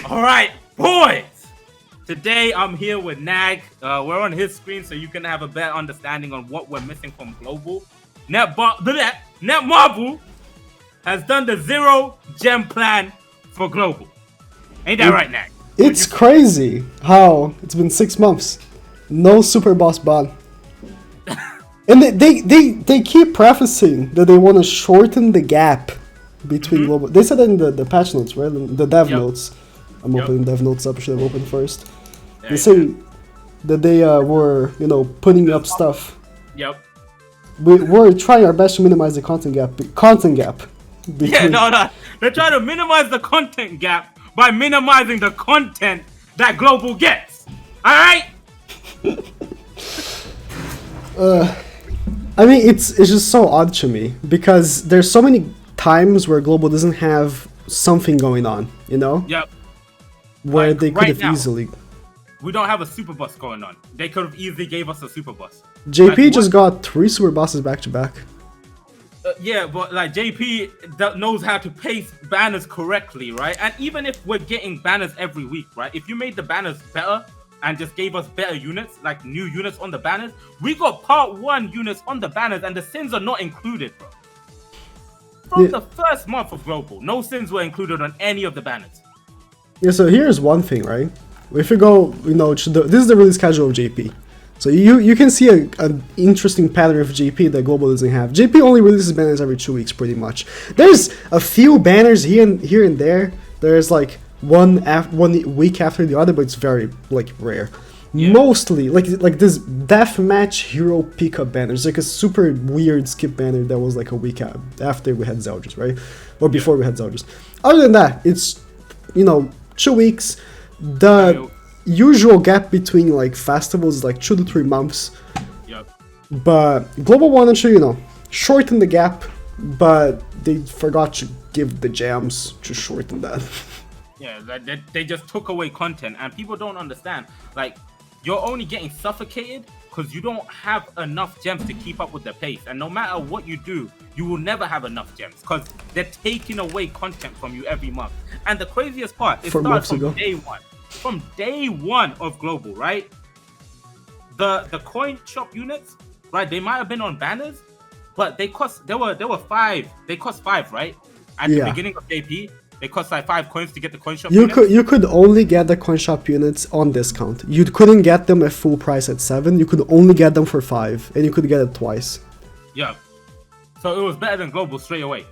All right, boys. Today I'm here with Nag. We're on his screen, so you can have a better understanding on what we're missing from global. Netmarble has done the 0 gem plan for global. Ain't that right, Nag? It's crazy how it's been 6 months, no super boss ban, and they keep prefacing that they want to shorten the gap between global. They said that in the patch notes, right? The dev notes. I'm opening dev notes up. I should have opened first. They say that they were putting up stuff. Yep. We're trying our best to minimize the content gap. Yeah, no. They're trying to minimize the content gap by minimizing the content that global gets. All right. I mean, it's just so odd to me because there's so many times where global doesn't have something going on, Yep. where Like, they could right have now. easily. We don't have a super bus going on. They could have easily gave us a super bus. JP Like, just got 3 super bosses back to back. Yeah, but like JP knows how to pace banners correctly, right? And even if we're getting banners every week, right? If you made the banners better and just gave us better units, like new units on the banners, we got part 1 units on the banners and the sins are not included, bro. From the first month of global, no sins were included on any of the banners. Yeah, so here's one thing, right? If you go, this is the release schedule of JP. So you can see an interesting pattern of JP that global doesn't have. JP only releases banners every 2 weeks, pretty much. There's a few banners here and there. There's like one week after the other, but it's very rare. Yeah. Mostly like this deathmatch hero pickup banner. It's like a super weird skip banner that was like a week after we had Zeldris, right? Or before we had Zeldris. Other than that, it's 2 weeks. The usual gap between like festivals is like 2 to 3 months. Yep. But global wanted to shorten the gap, but they forgot to give the gems to shorten that. Yeah, they just took away content, and people don't understand. Like, you're only getting suffocated because you don't have enough gems to keep up with the pace. And no matter what you do, you will never have enough gems because they're taking away content from you every month. And the craziest part, it starts from day one. From day one of global, right? The coin shop units, right? They might have been on banners, but there were 5. They cost 5, right? At the beginning of JP, they cost like 5 coins to get the coin shop units. You could only get the coin shop units on discount. You couldn't get them at full price at 7. You could only get them for 5, and you could get it twice. Yeah. So it was better than global straight away.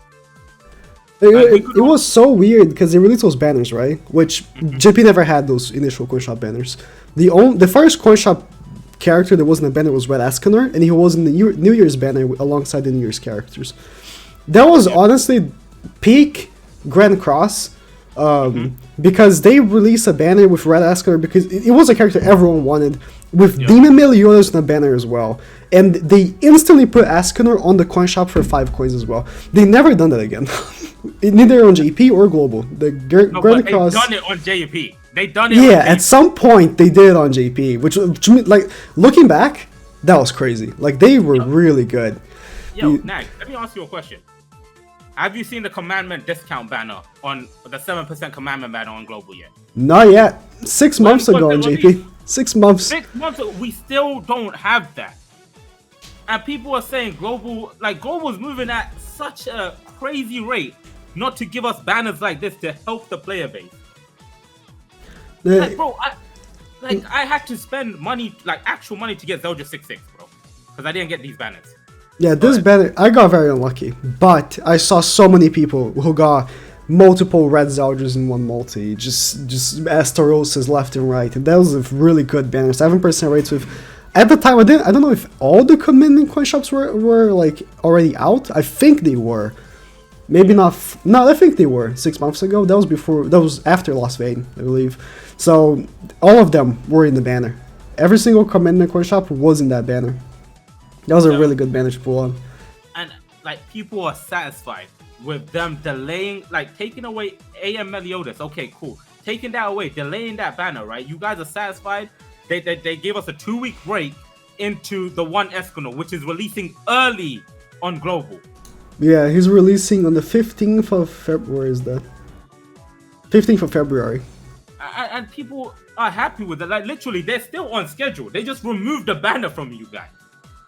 It was so weird because they released those banners, right? Which JP never had those initial coin shop banners. The first coin shop character that wasn't a banner was Red Escanor, and he was in the New Year's banner alongside the New Year's characters. That was honestly peak Grand Cross, because they released a banner with Red Escanor because it was a character everyone wanted, with Demon Meliodas in the banner as well. And they instantly put Escanor on the coin shop for 5 coins as well. They never done that again. Neither on JP or global. The Grand Cross. They've done it on JP. They done it. Yeah, at some point they did it on JP, which to me, like, looking back, that was crazy. Like, they were really good. Yo, Nag, let me ask you a question. Have you seen the commandment discount banner on the 7% commandment banner on global yet? Not yet. 6 months ago on JP. 6 months. 6 months ago, we still don't have that. And people are saying global's moving at such a crazy rate not to give us banners like this to help the player base. I had to spend money, like actual money, to get Zelda 6-6, bro, because I didn't get these banners. Yeah, this banner, I got very unlucky, but I saw so many people who got multiple red Zeldras in one multi, just Astaroses left and right, and that was a really good banner. 7% rates with. At the time, I don't know if all the commandment coin shops were like already out. I think they were. Maybe not. No, I think they were 6 months ago. That was after Lost Vein, I believe. So all of them were in the banner. Every single commandment coin shop was in that banner. That was a really good banner to pull on. And like, people are satisfied with them delaying, like taking away AM Meliodas. Okay, cool. Taking that away, delaying that banner, right? You guys are satisfied. They gave us a 2-week break into the 1 Escanor, which is releasing early on global. Yeah, he's releasing on the 15th of February. Where is that? 15th of February. and people are happy with it. Like literally, they're still on schedule. They just removed the banner from you guys.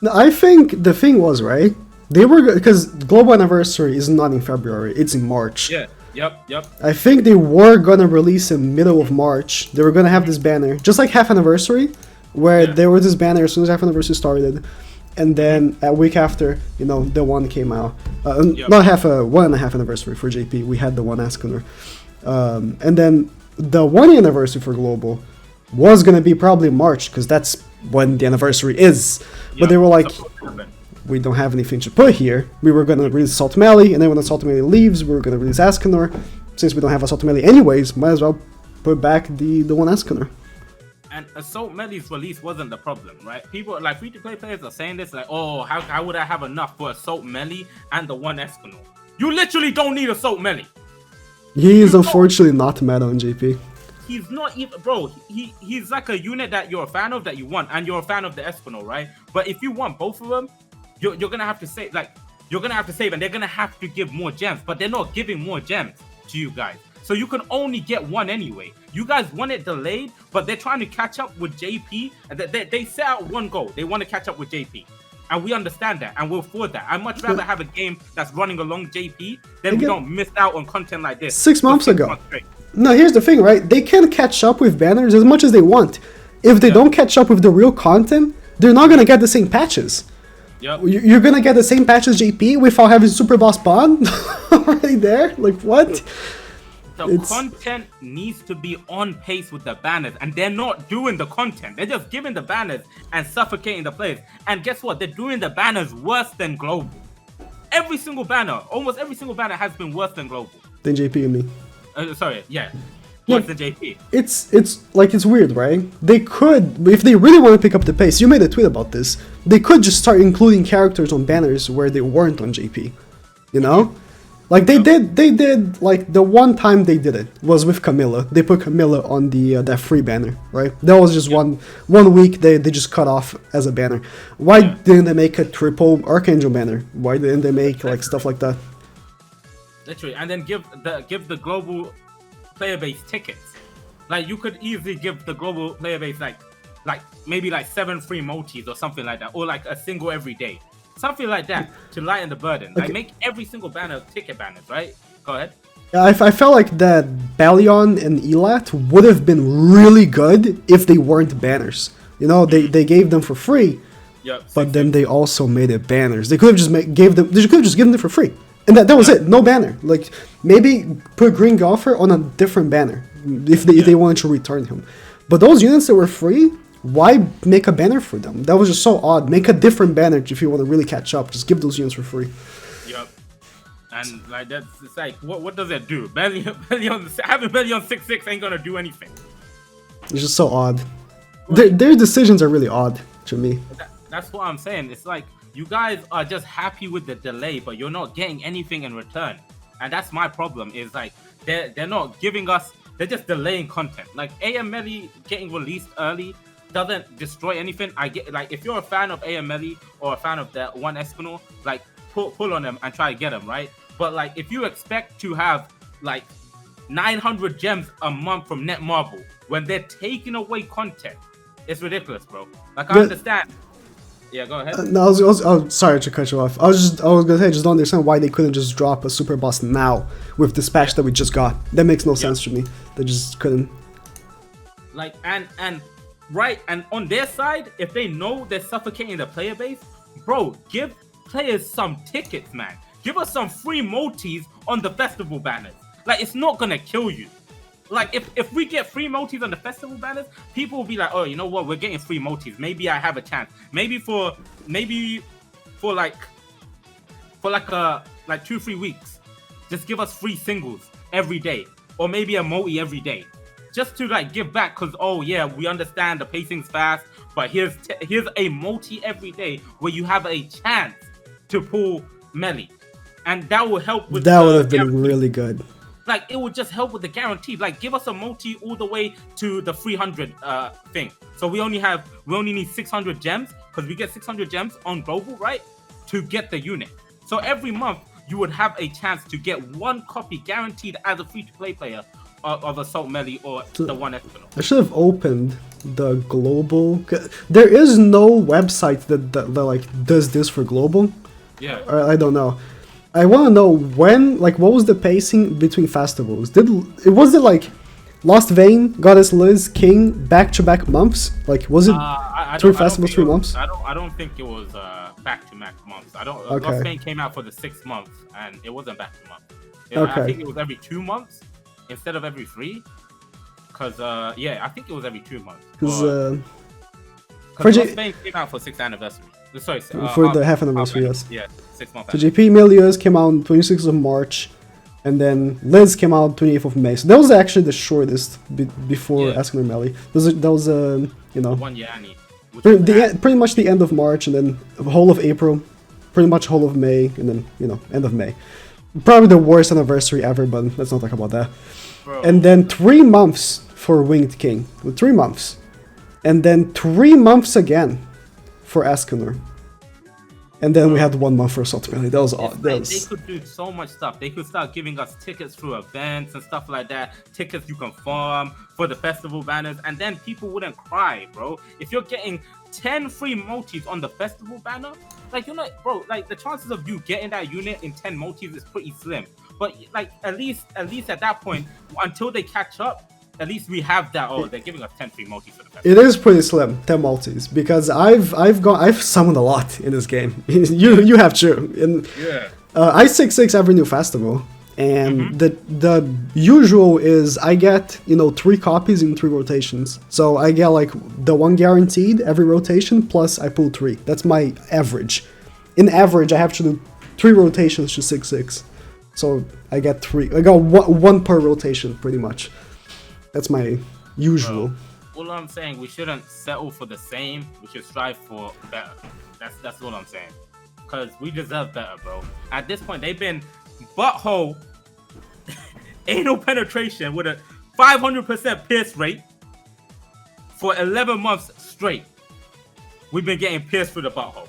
No, I think the thing was, right, they were, because global anniversary is not in February, it's in March. Yeah. Yep. I think they were gonna release in middle of March. They were gonna have this banner, just like half anniversary, where there was this banner as soon as half anniversary started, and then a week after, you know, the one came out. Not 1.5 anniversary for JP. We had the one Escanor, and then the 1 year anniversary for global was gonna be probably March, because that's when the anniversary is. But they were like, we don't have anything to put here. We were going to release Assault Melee, and then when Assault Melee leaves, we were going to release Escanor. Since we don't have Assault Melee anyways, might as well put back the one Escanor. And Assault Melee's release wasn't the problem, right? People, like free-to-play players are saying this, like, oh, how would I have enough for Assault Melee and the one Escanor? You literally don't need Assault Melee. He is unfortunately not meta on JP. He's not even, bro. He's like a unit that you're a fan of, that you want, and you're a fan of the Escanor, right? But if you want both of them, you're gonna have to save, and they're gonna have to give more gems, but they're not giving more gems to you guys. So you can only get one anyway. You guys want it delayed, but they're trying to catch up with JP. And they set out one goal. They want to catch up with JP. And we understand that, and we'll afford that. I'd much rather have a game that's running along JP than we don't miss out on content like this. 6 months ago. No, here's the thing, right? They can catch up with banners as much as they want. If they don't catch up with the real content, they're not gonna get the same patches. Yep. You're gonna get the same patches JP without having Super Boss Bond already there? Like, what? The content needs to be on pace with the banners, and they're not doing the content. They're just giving the banners and suffocating the players. And guess what? They're doing the banners worse than global. Every single banner, almost every single banner has been worse than global. Than JP and me. Worse than JP. It's weird, right? They could, if they really want to pick up the pace, you made a tweet about this, they could just start including characters on banners where they weren't on JP. You know? Like they did like the one time they did it was with Camilla. They put Camilla on the that free banner, right? That was just one week they just cut off as a banner. Why didn't they make a triple Archangel banner? Why didn't they make like stuff like that? Literally, and then give the global player base tickets. Like you could easily give the global player base like maybe like 7 free multis or something like that, or like a single every day. Something like that to lighten the burden. Like make every single banner ticket banners, right? Go ahead. Yeah, I felt like that Balion and Elat would have been really good if they weren't banners. You know, they gave them for free, but then they also made it banners. They could have just given them for free, and that was it. No banner. Like maybe put Green Golfer on a different banner if they wanted to return him. But those units that were free, why make a banner for them? That was just so odd. Make a different banner if you want to really catch up. Just give those units for free. Yep. And like it's like what does that do? Having Belly on 6/6 ain't gonna do anything. It's just so odd. Their decisions are really odd to me. That's what I'm saying. It's like you guys are just happy with the delay, but you're not getting anything in return. And that's my problem. Is like they're not giving us. They're just delaying content. Like AM Melee getting released early doesn't destroy anything. I get, like, if you're a fan of AM Melee or a fan of that one Escanor, like pull on them and try to get them, right? But like if you expect to have like 900 gems a month from Netmarble when they're taking away content, it's ridiculous, bro. Like I understand. Yeah, go ahead. No, I was sorry to cut you off. I was gonna say, I just don't understand why they couldn't just drop a super boss now with this patch that we just got. That makes no sense to me. They just couldn't. Like and right, and on their side, if they know they're suffocating the player base, bro, give players some tickets, man. Give us some free multis on the festival banners. Like it's not gonna kill you. Like if we get free multis on the festival banners, people will be like, oh, you know what? We're getting free multis. Maybe I have a chance. Maybe for like 2-3 weeks, just give us free singles every day, or maybe a multi every day, just to like give back. Cause oh yeah, we understand the pacing's fast, but here's a multi every day where you have a chance to pull melee, and that will help with. That would have been really good. Like it would just help with the guarantee. Like give us a multi all the way to the 300 thing. So we only need 600 gems, because we get 600 gems on global, right? To get the unit. So every month you would have a chance to get one copy guaranteed as a free-to-play player of Assault Melee or the one Escanor. I should have opened the global. There is no website that like does this for global. Yeah. Or I don't know. I want to know when, like, what was the pacing between festivals? Was it like Lost Vein, Goddess Liz, King, back-to-back months? Like, was it three festivals, 3 months? I don't think it was back-to-back months. I don't. Okay. Lost Vein came out for the 6 months, and it wasn't back-to-month. Okay. I think it was every 2 months instead of every 3. Cause I think it was every 2 months. Because Lost Vein came out for 6th anniversary. Sorry, for the half anniversary, yes. Yeah, 6 months. So JP Melius came out on 26th of March, and then Liz came out 28th of May. So that was actually the shortest before Escanor Melee. That was you know, 1 year Annie. Pretty much the end of March, and then the whole of April, pretty much whole of May, and then, you know, end of May. Probably the worst anniversary ever, but let's not talk about that. Bro. And then 3 months for Winged King, 3 months, and then 3 months again for Escanor. And then we had 1 month for Assault Melee. That was odd. They could do so much stuff. They could start giving us tickets through events and stuff like that. Tickets you can farm for the festival banners, and then people wouldn't cry, bro. If you're getting 10 free multis on the festival banner, like, you're not, bro, like, the chances of you getting that unit in 10 multis is pretty slim. But like, at least at that point, until they catch up, at least we have that. Oh, they're giving us 10 free multis for the festival. It is pretty slim, 10 multis, because I've summoned a lot in this game. you have too. And I 6/6 every new festival, and the usual is I get, you know, 3 copies in 3 rotations. So I get like the 1 guaranteed every rotation, plus I pull 3. That's my average. In average, I have to do 3 rotations to 6/6. So I get 3. I got one per rotation, pretty much. That's my usual. All I'm saying, we shouldn't settle for the same. We should strive for better. That's all I'm saying. Because we deserve better, bro. At this point, they've been butthole anal penetration with a 500% pierce rate for 11 months straight. We've been getting pierced through the butthole.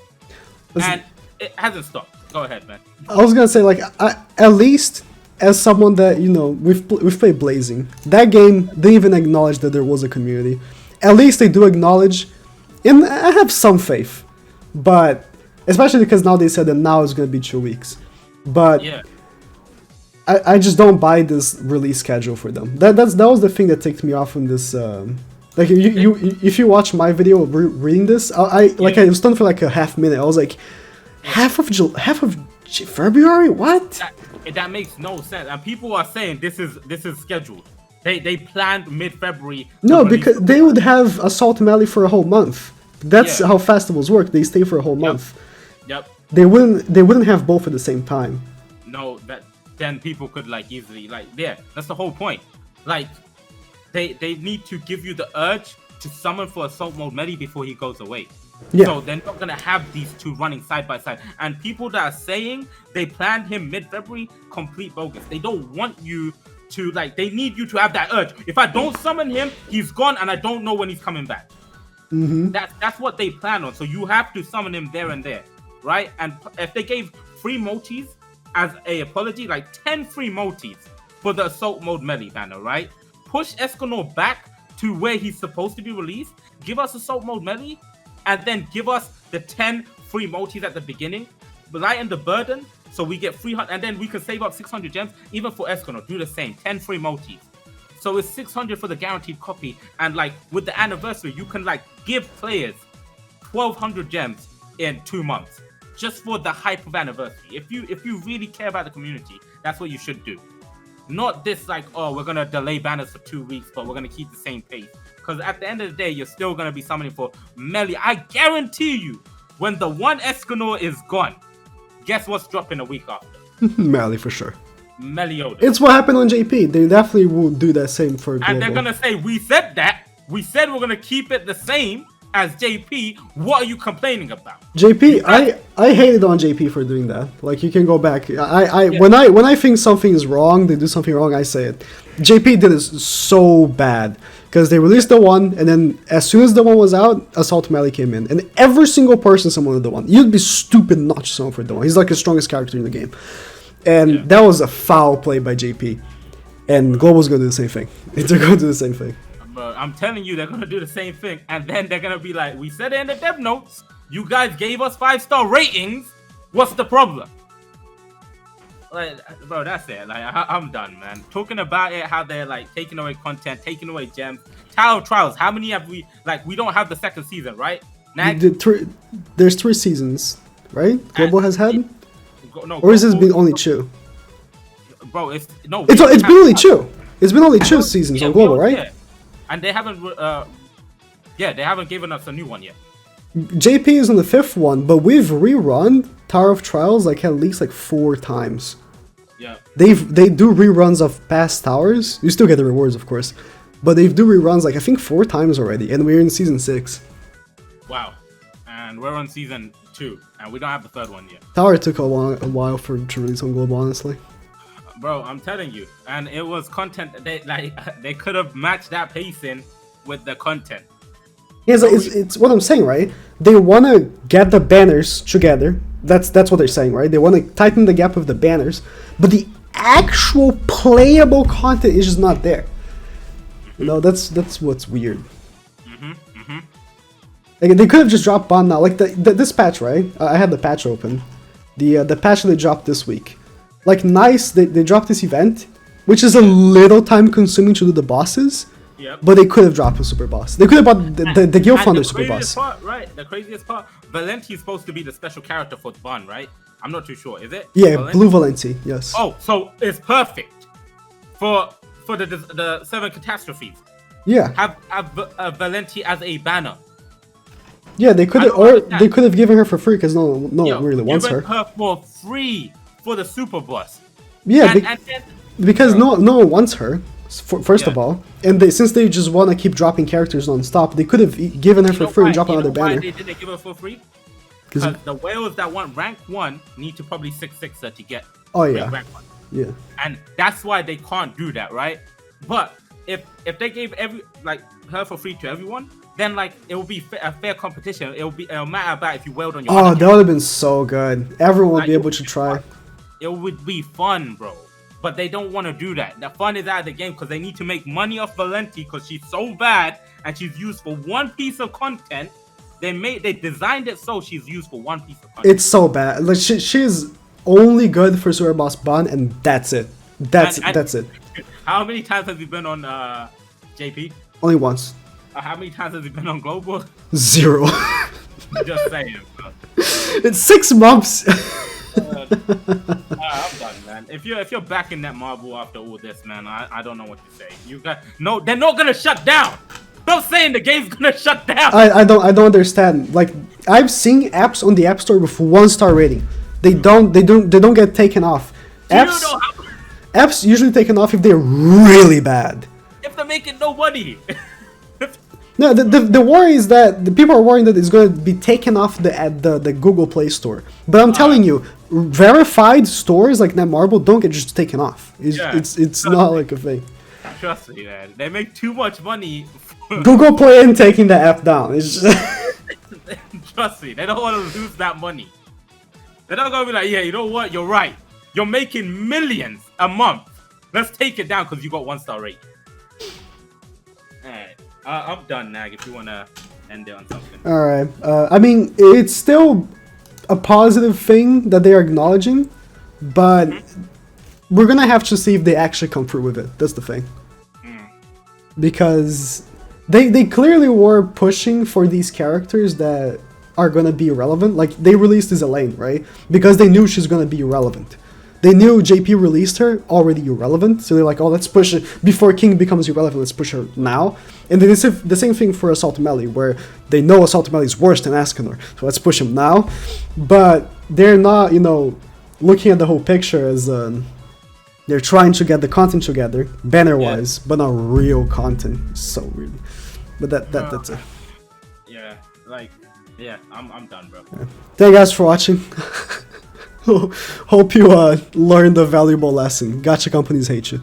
And it hasn't stopped. Go ahead, man. I was gonna say, like, at least as someone that, you know, we've played Blazing. That game didn't even acknowledge that there was a community. At least they do acknowledge, and I have some faith, but especially because now they said that now it's gonna be 2 weeks. But yeah, I just don't buy this release schedule for them. That was the thing that ticked me off from this. Like, if you watch my video of reading this, I was stunned for like a half minute. I was like, half of February? What? That makes no sense. And people are saying this is scheduled. They planned mid-February. No, because they would have Assault Melee for a whole month. That's how festivals work. They stay for a whole month. Yep. They wouldn't have both at the same time. No, then people could like easily that's the whole point. Like, they need to give you the urge to summon for Assault Mode Melee before he goes away. Yeah. So they're not gonna have these two running side by side. And people that are saying they planned him mid-February, complete bogus. They don't want you to, like, they need you to have that urge. If I don't summon him, he's gone and I don't know when he's coming back. That's what they plan on. So you have to summon him there and there, right? And if they gave free multis as a apology, like 10 free multis for the Assault Mode Melee banner, right? Push Escanor back to where he's supposed to be released. Give us Assault Mode Melee, and then give us the 10 free multis at the beginning. Lighten the burden so we get 300, and then we can save up 600 gems. Even for Escanor, do the same, 10 free multis. So it's 600 for the guaranteed copy. And like with the anniversary, you can like give players 1,200 gems in 2 months just for the hype of anniversary. If you really care about the community, that's what you should do. Not this like, oh, we're gonna delay banners for 2 weeks, but we're gonna keep the same pace. Because at the end of the day, you're still gonna be summoning for Melee. I guarantee you, when the one Escanor is gone, guess what's dropping a week after? Melee for sure. Meliodas. It's what happened on JP. They definitely will do that same for Global. And they're gonna say, we said that. We said we're gonna keep it the same as JP. What are you complaining about? JP, I hated on JP for doing that. Like, you can go back. When I think something is wrong, they do something wrong, I say it. JP did it so bad because they released the one, and then as soon as the one was out, Assault Melee came in, and every single person summoned the one. You'd be stupid not to summon for the one. He's like the strongest character in the game, and that was a foul play by JP. And Global's gonna do the same thing. They're gonna do the same thing. But I'm telling you, they're gonna do the same thing, and then they're gonna be like, "We said it in the dev notes. You guys gave us 5-star ratings. What's the problem?" Like, bro, that's it. Like, I'm done, man. Talking about it, how they're like taking away content, taking away gems. Tower of Trials. How many have we? Like, we don't have the second season, right? There's 3 seasons, right? Global has had. No, or has this been only 2? Bro, it's no. It's been only 2. It's been only 2 seasons on Global, right? Yeah. And they haven't. They haven't given us a new one yet. JP is on the 5th one, but we've rerun Tower of Trials like at least like 4 times. Yeah. They do reruns of past towers. You still get the rewards, of course, but they do reruns like I think 4 times already, and we're in season 6. Wow. And we're on season 2, and we don't have the 3rd one yet. Tower took a while to release on Global, honestly. Bro, I'm telling you, and it was content. They could have matched that pacing with the content. Yeah, it's what I'm saying, right? They want to get the banners together. That's what they're saying, right? They want to tighten the gap of the banners, but the actual playable content is just not there. You know, that's what's weird. Like, they could have just dropped Bond now, like this patch, right? I had the patch open, the patch they dropped this week. Like, nice, they dropped this event, which is a little time consuming to do the bosses. Yep. But they could have dropped a super boss. They could have bought the Guild Founder super boss. The craziest part, Valenti is supposed to be the special character for Bond, right? I'm not too sure. Is it? Yeah, Valenti? Blue Valenti. Yes. Oh, so it's perfect for the 7 catastrophes. Yeah. Have Valenti as a banner. Yeah, they could have, or they could have given her for free because no one really wants her. Her for free for the super boss. Yeah, because no one wants her. First of all, and since they just want to keep dropping characters non-stop, they could have given her for free and drop another banner. Why they didn't give her for free? Because the whales that want rank 1 need to probably 6-6 her to get rank 1. Yeah. And that's why they can't do that, right? But if they gave her for free to everyone, then like it will be a fair competition. It'll matter about if you wailed on your. Oh, that would have been so good. Everyone would be able to try. It would be fun, bro. But they don't want to do that. The fun is out of the game because they need to make money off Valenti because she's so bad and she's used for 1 piece of content. They designed it so she's used for 1 piece of content. It's so bad. Like she's only good for Super Boss Bond, and that's it. That's it. How many times has he been on JP? Only once. How many times has he been on Global? 0. Just saying, bro. It's 6 months. I'm done, man. If you're back in Netmarble after all this, man, I don't know what to say. They're not gonna shut down. Stop saying the game's gonna shut down. I don't understand. Like, I've seen apps on the App Store with 1-star rating. They don't get taken off. Apps usually taken off if they're really bad. If they're making no money. No, the worry is that the people are worrying that it's going to be taken off the Google Play Store. But I'm telling you, verified stores like Netmarble don't get just taken off. It's not like a thing. Trust me, man. They make too much money. Google Play ain't taking the app down. It's just Trust me, they don't want to lose that money. They're not going to be like, yeah, you know what? You're right. You're making millions a month. Let's take it down because you got 1-star rate. Alright. I'm done, Nag, if you want to end it on something. Alright. I mean, it's still a positive thing that they are acknowledging, but we're going to have to see if they actually come through with it. That's the thing. Because they clearly were pushing for these characters that are going to be irrelevant. Like, they released Elaine, right? Because they knew she's going to be irrelevant. They knew JP released her already irrelevant, so they're like, oh, let's push it before King becomes irrelevant, let's push her now. And then it's the same thing for Assault Melee, where they know Assault Melee is worse than Escanor, so let's push him now. But they're not, looking at the whole picture as they're trying to get the content together, banner-wise, but not real content. It's so weird. But that's it. Yeah, I'm done, bro. Yeah. Thank you guys for watching. Hope you learned a valuable lesson. Gacha companies hate you.